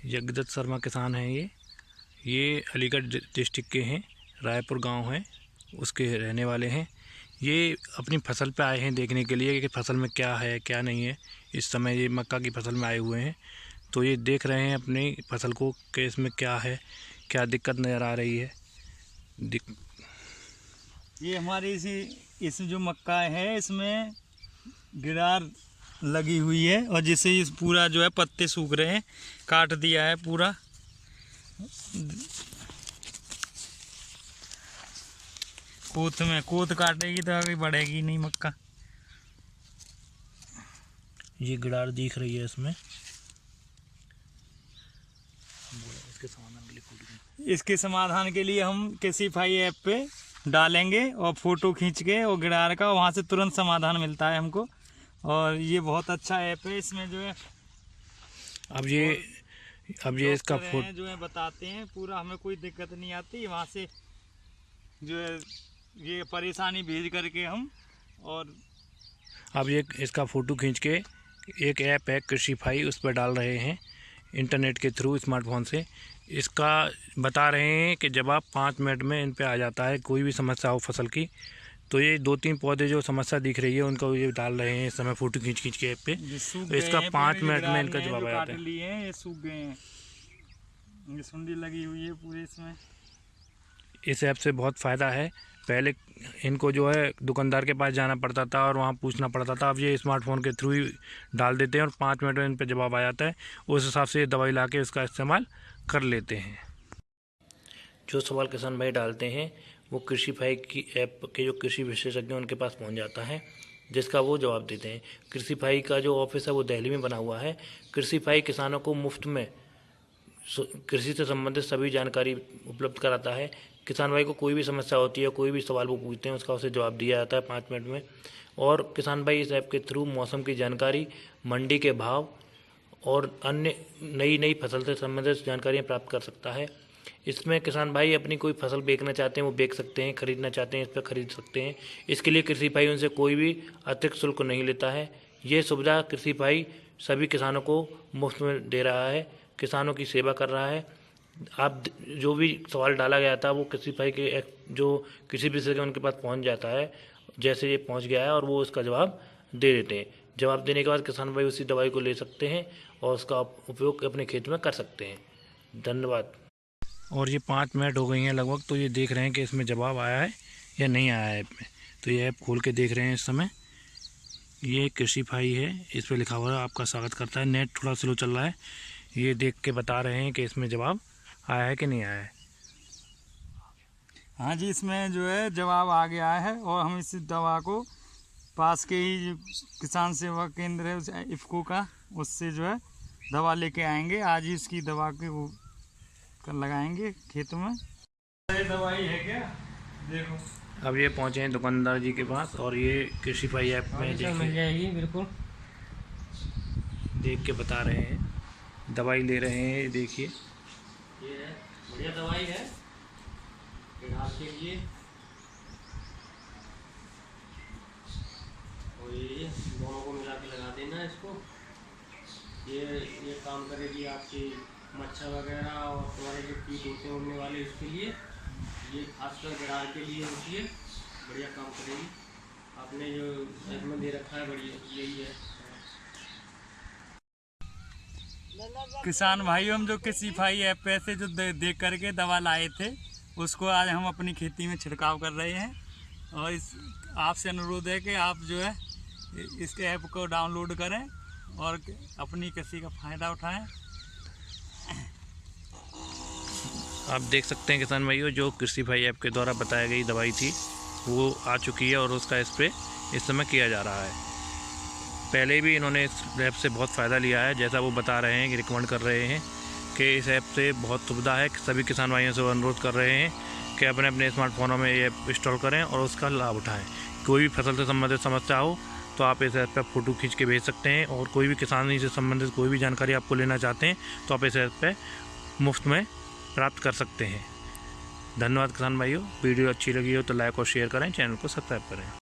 जगदत्त शर्मा किसान हैं ये अलीगढ़ डिस्ट्रिक्ट के हैं, रायपुर गांव है उसके रहने वाले हैं। ये अपनी फसल पे आए हैं देखने के लिए कि फसल में क्या है क्या नहीं है। इस समय ये मक्का की फसल में आए हुए हैं, तो ये देख रहे हैं अपनी फसल को कि इसमें क्या है, क्या दिक्कत नज़र आ रही है। ये हमारी इस जो मक्का है इसमें गिरार लगी हुई है और जिससे इस पूरा जो है पत्ते सूख रहे हैं, काट दिया है पूरा। कोत काटेगी तो आगे बढ़ेगी नहीं मक्का। ये गिरार दिख रही है इसमें। इसके समाधान के लिए हम किसीफाई ऐप पे डालेंगे और फोटो खींच के और गिरार का, वहाँ से तुरंत समाधान मिलता है हमको। और ये बहुत अच्छा ऐप है, इसमें जो है अब ये इसका फोटो जो है बताते हैं पूरा, हमें कोई दिक्कत नहीं आती। वहाँ से जो है ये परेशानी भेज करके हम, और अब ये इसका फ़ोटो खींच के एक ऐप है कृषिफाई, उस पर डाल रहे हैं इंटरनेट के थ्रू, स्मार्टफोन से। इसका बता रहे हैं कि जब आप 5 मिनट में इन पे आ जाता है कोई भी समस्या हो फसल की। तो ये 2-3 पौधे जो समस्या दिख रही है उनको ये डाल रहे हैं इस समय फ़ोटो खींच के ऐप पे। तो इसका 5 मिनट में इनका जवाब आ जाता है। ये सूख गए हैं, ये सुंडी लगी हुई है पूरे इसमें। इस ऐप से बहुत फ़ायदा है। पहले इनको जो है दुकानदार के पास जाना पड़ता था और वहाँ पूछना पड़ता था, अब ये स्मार्टफोन के थ्रू ही डाल देते हैं और 5 मिनट में इन पर जवाब आ जाता है। उस हिसाब से दवाई ला के उसका इस्तेमाल कर लेते हैं। जो सवाल किसान भाई डालते हैं वो कृषिफाई की ऐप के जो कृषि विशेषज्ञ उनके पास पहुँच जाता है, जिसका वो जवाब देते हैं। कृषिफाई का जो ऑफिस है वो दिल्ली में बना हुआ है। कृषिफाई किसानों को मुफ्त में कृषि से संबंधित सभी जानकारी उपलब्ध कराता है। किसान भाई को कोई भी समस्या होती है, कोई भी सवाल वो पूछते हैं, उसका उसे जवाब दिया जाता है 5 मिनट में। और किसान भाई इस ऐप के थ्रू मौसम की जानकारी, मंडी के भाव और अन्य नई फसल से संबंधित जानकारियाँ प्राप्त कर सकता है। इसमें किसान भाई अपनी कोई फसल बेचना चाहते हैं वो बेच सकते हैं, खरीदना चाहते हैं इस पर खरीद सकते हैं। इसके लिए कृषिफाई उनसे कोई भी अतिरिक्त शुल्क नहीं लेता है। ये सुविधा कृषिफाई सभी किसानों को मुफ्त में दे रहा है, किसानों की सेवा कर रहा है। आप जो भी सवाल डाला गया था वो कृषिफाई के जो किसी भी विशेषज्ञ उनके पास पहुंच जाता है, जैसे ये पहुंच गया है, और वो उसका जवाब दे देते हैं। जवाब देने के बाद किसान भाई उसी दवाई को ले सकते हैं और उसका उपयोग अपने खेत में कर सकते हैं। धन्यवाद। और ये 5 मिनट हो गई हैं लगभग, तो ये देख रहे हैं कि इसमें जवाब आया है या नहीं आया है ऐप में। तो ये ऐप खोल के देख रहे हैं इस समय। ये कृषिफाई है, इस पर लिखा हुआ है आपका स्वागत करता है। नेट थोड़ा स्लो चल रहा है, ये देख के बता रहे हैं कि इसमें जवाब आया है कि नहीं आया है। हाँ जी, इसमें जो है जवाब आ गया है और हम इस दवा को पास के ही किसान सेवा केंद्र है इफ़को का, उससे जो है दवा लेके आएंगे। आज ही इसकी दवा के वो लगाएंगे खेत में। ये दवाई है क्या, देखो। अब ये पहुँचे हैं दुकानदार जी के पास और ये कृषिफाई ऐप में मिल जाएगी, बिल्कुल देख के बता रहे हैं, दवाई ले रहे हैं। देखिए ये है, बढ़िया दवाई है घास के लिए। और ये दोनों को मिला के लगा देना इसको। ये काम करेगी आपकी मच्छर वगैरह और तुम्हारे जो कीट होते हैं उड़ने वाले, उसके लिए। ये खासकर गिरार के लिए होती है, बढ़िया काम करेगी। आपने जो ऐप में दे रखा है बढ़िया यही है। किसान भाई हम जो कृषिफाई ऐप पे से जो देख करके दवा लाए थे उसको आज हम अपनी खेती में छिड़काव कर रहे हैं। और इस आपसे अनुरोध है कि आप जो है इस ऐप को डाउनलोड करें और अपनी कृषि का फ़ायदा उठाएं। आप देख सकते हैं किसान भाइयों, जो कृषिफाई ऐप के द्वारा बताई गई दवाई थी वो आ चुकी है और उसका स्प्रे इस समय किया जा रहा है। पहले भी इन्होंने इस ऐप से बहुत फ़ायदा लिया है, जैसा वो बता रहे हैं कि रिकमेंड कर रहे हैं कि इस ऐप से बहुत सुविधा है। सभी किसान भाइयों से अनुरोध कर रहे हैं कि अपने अपने स्मार्टफोनों में ये ऐप इंस्टॉल करें और उसका लाभ उठाएं। कोई भी फसल से संबंधित समस्या हो तो आप इस ऐप पर फ़ोटो खींच के भेज सकते हैं, और कोई भी किसानी से संबंधित कोई भी जानकारी आपको लेना चाहते हैं तो आप इस ऐप पर मुफ्त में प्राप्त कर सकते हैं। धन्यवाद किसान भाइयों। वीडियो अच्छी लगी हो तो लाइक और शेयर करें, चैनल को सब्सक्राइब करें।